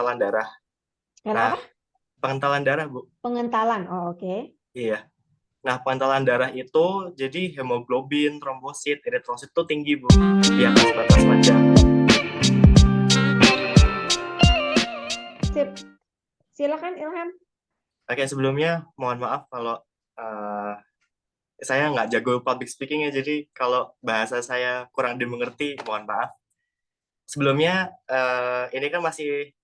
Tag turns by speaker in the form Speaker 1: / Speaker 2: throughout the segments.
Speaker 1: pengentalan darah. Nah,
Speaker 2: Kenapa?
Speaker 1: pengentalan darah, Bu.
Speaker 2: Pengentalan. Oh, oke.
Speaker 1: Iya. Nah, pengentalan darah itu jadi hemoglobin, trombosit, eritrosit itu tinggi, Bu. Di atas batas wajar.
Speaker 2: Sip. Silakan Ilham.
Speaker 1: Oke, sebelumnya mohon maaf kalau eh, saya nggak jago public speaking ya, jadi kalau bahasa saya kurang dimengerti, mohon maaf. Sebelumnya, ini kan masih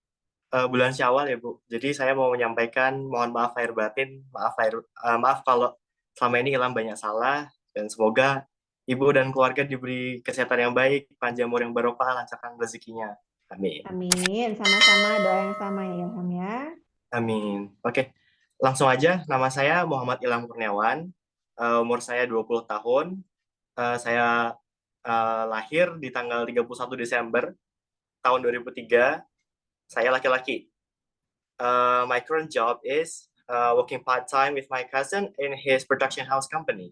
Speaker 1: bulan Syawal ya, Bu. Jadi saya mau menyampaikan mohon maaf lahir batin, maaf kalau selama ini Ilham banyak salah, dan semoga Ibu dan keluarga diberi kesehatan yang baik, panjang umur yang barokah, lancarkan rezekinya. Amin.
Speaker 2: Amin. Sama-sama doa yang sama ya Ilham ya.
Speaker 1: Amin. Oke, langsung aja. Nama saya Muhammad Ilham Kurniawan. Umur saya 20 tahun. Saya lahir di tanggal 31 Desember tahun 2003. Saya laki-laki. My current job is working part-time with my cousin in his production house company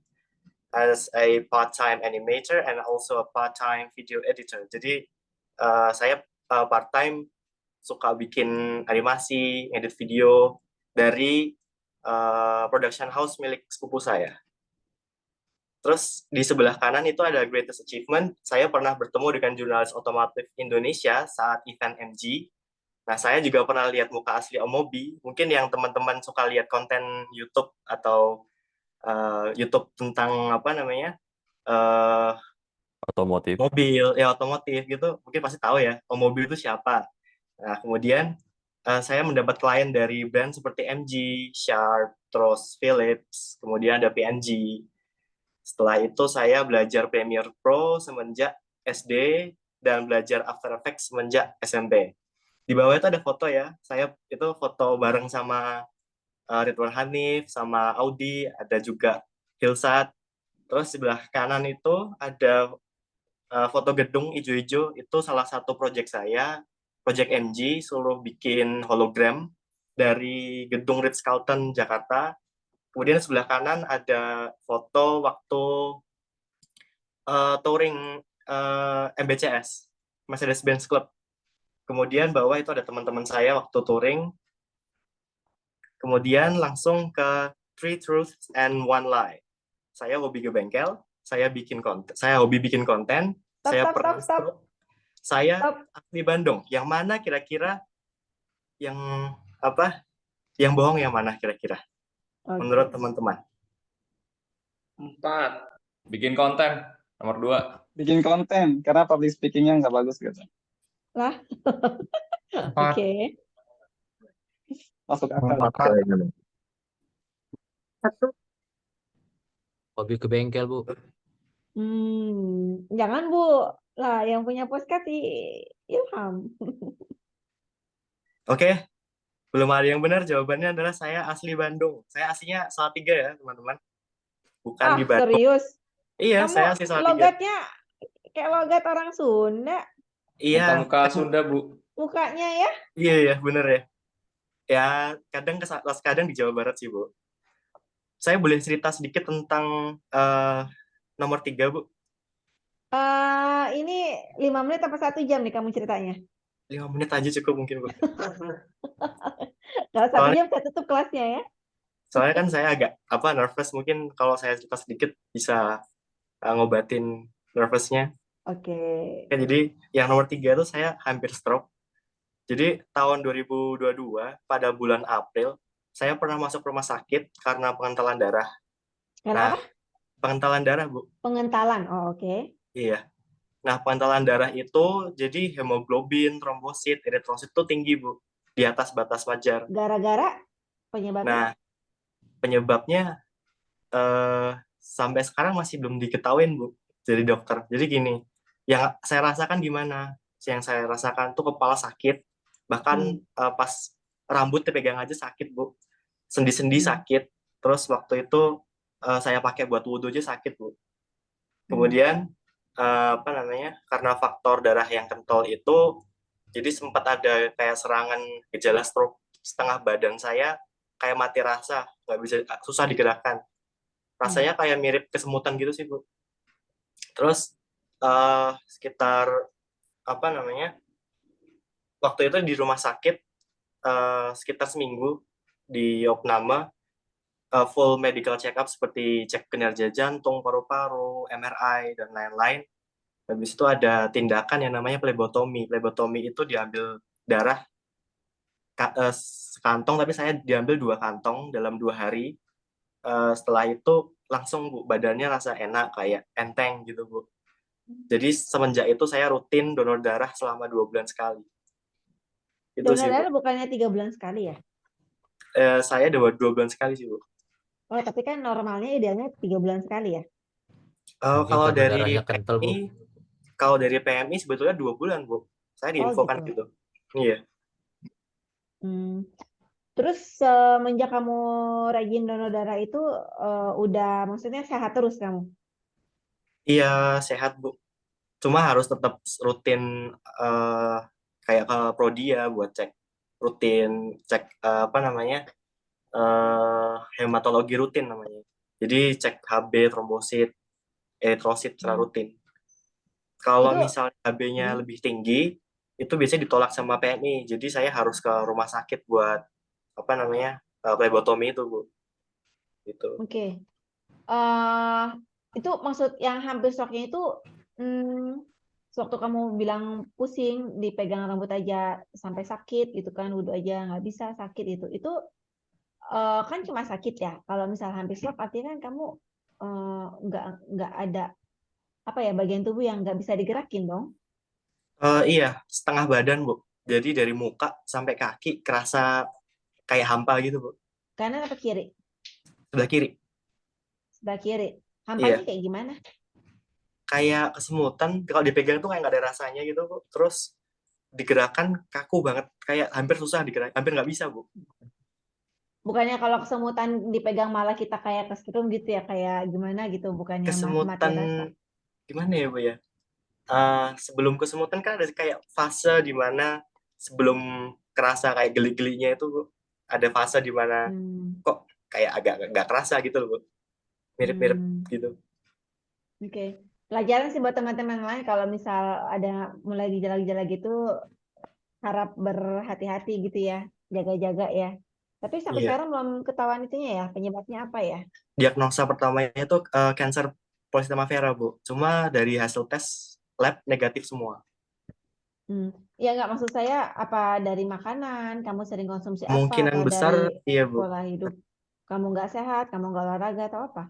Speaker 1: as a part-time animator and also a part-time video editor. Jadi saya part-time suka bikin animasi, edit video dari production house milik sepupu saya. Terus di sebelah kanan itu ada greatest achievement. Saya pernah bertemu dengan jurnalis otomotif Indonesia saat event MG. Nah, saya juga pernah lihat muka asli Om Mobi. Mungkin yang teman-teman suka lihat konten YouTube atau YouTube tentang apa namanya uh,
Speaker 3: Otomotif.
Speaker 1: mobil, ya otomotif gitu, mungkin pasti tahu ya Om Mobi itu siapa. Nah, kemudian saya mendapat klien dari brand seperti MG, Sharp, terus Philips, kemudian ada PNG. Setelah itu saya belajar Premiere Pro semenjak SD dan belajar After Effects semenjak SMP. Di bawah itu ada foto ya, saya itu foto bareng sama Ridwan Hanif, sama Audi, ada juga Hilsat. Terus sebelah kanan itu ada foto gedung ijo-ijo, itu salah satu project saya, project MG, suruh bikin hologram dari gedung Ritz-Carlton Jakarta. Kemudian sebelah kanan ada foto waktu touring MBCS, Mercedes-Benz Club. Kemudian bawah itu ada teman-teman saya waktu touring. Kemudian langsung ke Three Truths and One Lie. Saya hobi ke bengkel, saya hobi bikin konten, saya pernah stroke, saya asli Bandung. Yang mana kira-kira yang apa? Yang bohong yang mana kira-kira? Menurut teman-teman?
Speaker 4: 4. Bikin konten. Nomor 2.
Speaker 5: Bikin konten karena public speakingnya nggak bagus gitu.
Speaker 2: Lah.
Speaker 4: 4.
Speaker 2: Oke.
Speaker 5: Masuk akal.
Speaker 1: 1.
Speaker 3: Hobi ke bengkel, Bu.
Speaker 2: Jangan Bu. Lah, yang punya podcast Ilham.
Speaker 1: Oke, belum ada yang benar. Jawabannya adalah saya asli Bandung. Saya aslinya Salatiga ya, teman-teman. Bukan di Bandung.
Speaker 2: Serius?
Speaker 1: Iya,
Speaker 2: Kamu
Speaker 1: saya asli Salatiga.
Speaker 2: logatnya kayak logat orang Sunda.
Speaker 1: Iya.
Speaker 4: Muka Sunda, Bu.
Speaker 2: Mukanya ya?
Speaker 1: Iya, bener ya. Ya, kadang di Jawa Barat sih, Bu. Saya boleh cerita sedikit tentang nomor 3, Bu?
Speaker 2: Ini 5 menit apa 1 jam nih kamu ceritanya?
Speaker 1: 5 menit aja cukup mungkin, Bu.
Speaker 2: Kalau 1 jam saya tutup kelasnya ya.
Speaker 1: Soalnya kan saya agak nervous, mungkin kalau saya cerita sedikit bisa ngobatin nervousnya.
Speaker 2: Oke.
Speaker 1: Ya, jadi yang nomor 3 itu saya hampir stroke. Jadi tahun 2022 pada bulan April saya pernah masuk rumah sakit karena pengentalan darah.
Speaker 2: Kenapa?
Speaker 1: Nah, pengentalan darah, Bu.
Speaker 2: Pengentalan. Oh, oke.
Speaker 1: Iya. Nah, pengentalan darah itu jadi hemoglobin, trombosit, eritrosit itu tinggi, Bu, di atas batas wajar.
Speaker 2: Gara-gara penyebabnya?
Speaker 1: Nah, penyebabnya sampai sekarang masih belum diketahuin, Bu, dari dokter. Jadi gini, yang saya rasakan gimana? Yang saya rasakan tuh kepala sakit, bahkan pas rambut dipegang aja sakit, Bu. Sendi-sendi sakit. Terus waktu itu saya pakai buat wudhu aja sakit, Bu. Kemudian karena faktor darah yang kental itu, jadi sempat ada kayak serangan gejala stroke, setengah badan saya kayak mati rasa, nggak bisa, susah digerakkan. Rasanya kayak mirip kesemutan gitu sih, Bu. Terus sekitar waktu itu di rumah sakit sekitar seminggu di Opname, full medical check-up seperti cek kinerja jantung, paru-paru, MRI, dan lain-lain. Habis itu ada tindakan yang namanya plebotomi. Plebotomi itu diambil darah sekantong, tapi saya diambil 2 kantong dalam 2 hari. Setelah itu langsung Bu, badannya rasa enak, kayak enteng gitu Bu. Jadi semenjak itu saya rutin donor darah selama 2 bulan sekali. Itu
Speaker 2: Donor
Speaker 1: sih Bu.
Speaker 2: darah bukannya 3 bulan sekali ya?
Speaker 1: Saya 2 bulan sekali sih Bu.
Speaker 2: Oh, tapi kan normalnya idealnya 3 bulan sekali ya?
Speaker 3: Mungkin
Speaker 1: Kalau
Speaker 3: karena
Speaker 1: dari
Speaker 3: darahnya kental, Bu.
Speaker 1: PMI sebetulnya 2 bulan Bu. Saya
Speaker 2: Oh
Speaker 1: diinfokan
Speaker 2: gitu.
Speaker 1: gitu. Iya.
Speaker 2: Terus semenjak kamu rajin donor darah itu udah maksudnya sehat terus kamu?
Speaker 1: Iya, sehat Bu. Cuma harus tetap rutin kayak ke Prodia buat cek rutin, cek apa namanya? Hematologi rutin namanya. Jadi cek HB, trombosit, eritrosit secara rutin. Kalau
Speaker 2: Itu
Speaker 1: misalnya HB-nya lebih tinggi, itu biasanya ditolak sama PMI. Jadi saya harus ke rumah sakit buat apa namanya? Plebotomi itu, Bu. Gitu.
Speaker 2: oke. Itu maksud yang hampir shocknya itu sewaktu kamu bilang pusing, dipegang rambut aja sampai sakit gitu kan, wudhu aja nggak bisa sakit itu kan cuma sakit ya. Kalau misal hampir shock artinya kan kamu nggak ada apa ya bagian tubuh yang nggak bisa digerakin dong.
Speaker 1: Iya, setengah badan, Bu. Jadi dari muka sampai kaki kerasa kayak hampa gitu, Bu.
Speaker 2: Kanan apa kiri?
Speaker 1: Sebelah kiri.
Speaker 2: Sebelah kiri. Hampanya
Speaker 1: Iya.
Speaker 2: kayak gimana?
Speaker 1: Kayak kesemutan, kalau dipegang tuh kayak nggak ada rasanya gitu, Bu. Terus digerakkan kaku banget, kayak hampir susah digerak, hampir nggak bisa, Bu.
Speaker 2: Bukannya kalau kesemutan dipegang malah kita kayak kesetrum gitu ya, kayak gimana gitu, bukannya mati
Speaker 1: Kesemutan
Speaker 2: rasa.
Speaker 1: gimana ya, Bu ya? Sebelum kesemutan kan ada kayak fase di mana sebelum kerasa kayak geli-gelinya itu, Bu. Ada fase di mana kok kayak agak nggak kerasa gitu loh, Bu. Mirip-mirip gitu.
Speaker 2: Oke. Pelajaran sih buat teman-teman lain kalau misal ada mulai gejala-gejala gitu harap berhati-hati gitu ya, jaga-jaga ya. Tapi sampai
Speaker 1: Iya.
Speaker 2: sekarang belum ketahuan itunya ya, penyebabnya apa ya?
Speaker 1: Diagnosa pertamanya itu kanker polisema vera, Bu. Cuma dari hasil tes lab negatif semua.
Speaker 2: Ya nggak maksud saya apa dari makanan, kamu sering konsumsi apa,
Speaker 1: Kemungkinan
Speaker 2: atau
Speaker 1: besar,
Speaker 2: dari
Speaker 1: iya, Bu.
Speaker 2: pola hidup kamu nggak sehat, kamu nggak olahraga atau apa?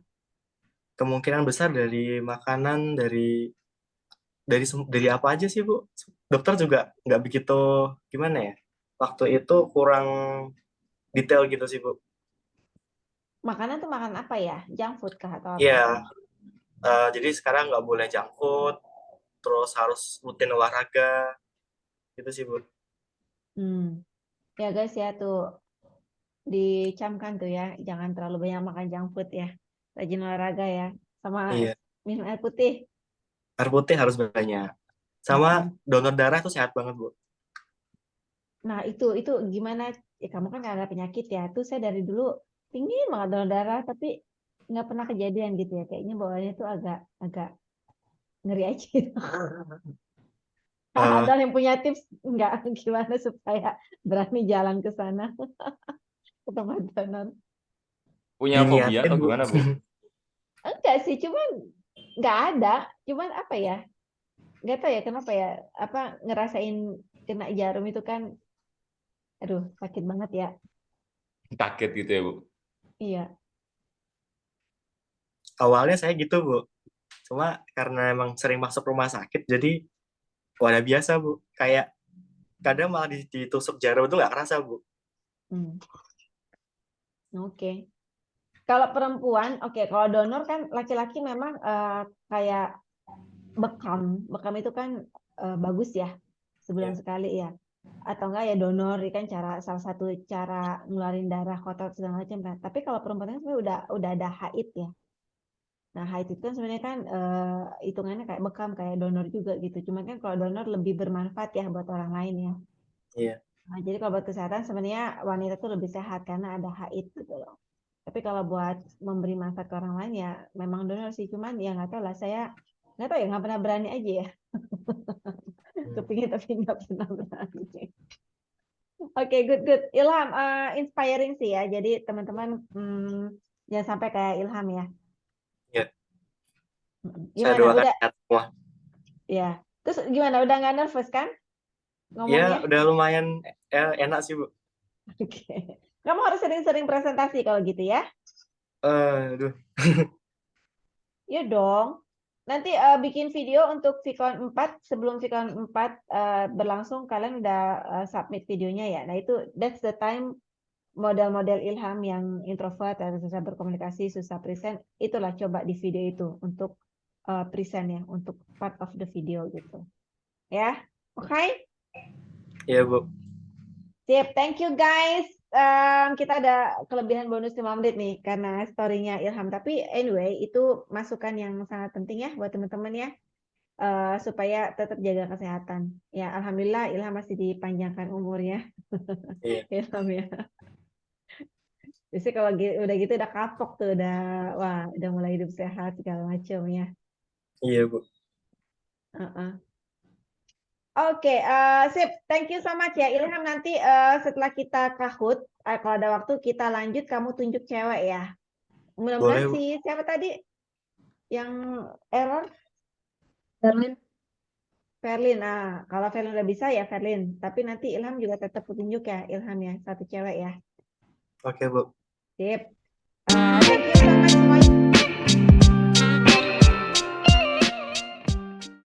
Speaker 1: Kemungkinan besar dari makanan, dari apa aja sih, Bu? Dokter juga nggak begitu gimana ya? Waktu itu kurang detail gitu sih, Bu.
Speaker 2: Makanan tuh makan apa ya? Junk food kah atau apa?
Speaker 1: Iya, jadi sekarang nggak boleh junk food, terus harus rutin olahraga, gitu sih, Bu.
Speaker 2: Ya guys ya tuh dicamkan tuh ya, jangan terlalu banyak makan junk food ya, rajin olahraga ya, sama
Speaker 1: Iya,
Speaker 2: minum air putih.
Speaker 1: air putih harus banyak. Sama donor darah tuh sehat banget, Bu.
Speaker 2: Nah itu gimana? Ya, kamu kan nggak ada penyakit ya. Tuh saya dari dulu pingin banget donor darah, tapi nggak pernah kejadian gitu ya. Kayaknya bawaannya tuh agak ngeri aja. Gitu.
Speaker 1: Eh,
Speaker 2: Ada yang punya tips nggak gimana supaya berani jalan ke sana ke tempat donor?
Speaker 4: Punya fobia
Speaker 1: diniatin,
Speaker 4: atau
Speaker 1: Bu.
Speaker 4: gimana, Bu?
Speaker 2: Enggak sih, cuman nggak ada. Cuman apa ya? Nggak tahu ya kenapa ya. Apa ngerasain kena jarum itu kan, aduh sakit banget ya.
Speaker 4: Kaget gitu ya, Bu?
Speaker 2: Iya.
Speaker 1: Awalnya saya gitu, Bu. Cuma karena emang sering masuk rumah sakit, jadi udah biasa, Bu. Kayak kadang malah ditusuk jarum itu nggak kerasa, Bu.
Speaker 2: Oke. Kalau perempuan, oke, kalau donor kan laki-laki memang kayak bekam itu kan bagus ya, sebulan
Speaker 1: Iya.
Speaker 2: sekali ya, atau enggak ya donor ini kan salah satu cara ngeluarin darah kotor segala macam kan. Tapi kalau perempuan kan sebenarnya udah ada haid ya. Nah haid itu kan sebenarnya kan hitungannya kayak bekam kayak donor juga gitu. Cuman kan kalau donor lebih bermanfaat ya buat orang lain ya.
Speaker 1: Iya.
Speaker 2: Nah, jadi kalau buat kesehatan sebenarnya wanita tuh lebih sehat karena ada haid gitu loh. Tapi kalau buat memberi manfaat ke orang lain ya memang donor sih. Cuman ya nggak tahu lah, saya nggak tahu ya, nggak pernah berani aja ya. Kepingin tapi nggak pernah berani. Oke, good, good. Ilham, inspiring sih ya. Jadi teman-teman jangan sampai kayak Ilham ya.
Speaker 1: Iya. Saya
Speaker 2: Gimana?
Speaker 1: doakan
Speaker 2: Udah,
Speaker 1: sehat semua.
Speaker 2: ya. Terus gimana? Udah nggak nervous kan
Speaker 1: Ya,
Speaker 2: ngomongnya?
Speaker 1: udah lumayan enak sih, Bu.
Speaker 2: Oke. Kamu harus sering-sering presentasi kalau gitu ya.
Speaker 1: Aduh.
Speaker 2: Ya dong. Nanti bikin video untuk VCon 4 sebelum VCon 4 berlangsung kalian udah submit videonya ya. Nah, itu that's the time model-model Ilham yang introvert atau susah berkomunikasi, susah present, itulah coba di video itu untuk present ya, untuk part of the video gitu. Ya. Oke?
Speaker 1: Iya, Bu.
Speaker 2: Sip, thank you guys. Kita ada kelebihan bonus 5 menit nih karena story-nya Ilham. Tapi anyway, itu masukan yang sangat penting ya buat teman-teman ya. Supaya tetap jaga kesehatan. Ya, alhamdulillah Ilham masih dipanjangkan umurnya.
Speaker 1: Iya.
Speaker 2: Ilham ya. Biasanya kalau udah gitu udah kapok tuh, udah mulai hidup sehat segala macam ya.
Speaker 1: Iya, Bu.
Speaker 2: Oke, sip. Thank you so much ya Ilham. Nanti setelah kita Kahoot, kalau ada waktu kita lanjut, kamu tunjuk cewek ya. Mudah-mudahan
Speaker 1: Boleh, Bu.
Speaker 2: si siapa tadi yang error? Verlin. Kalau Verlin udah bisa ya Verlin. Tapi nanti Ilham juga tetap tunjuk ya Ilham ya, satu cewek ya.
Speaker 1: Oke, Bu.
Speaker 2: Sip. Thank you so much semuanya.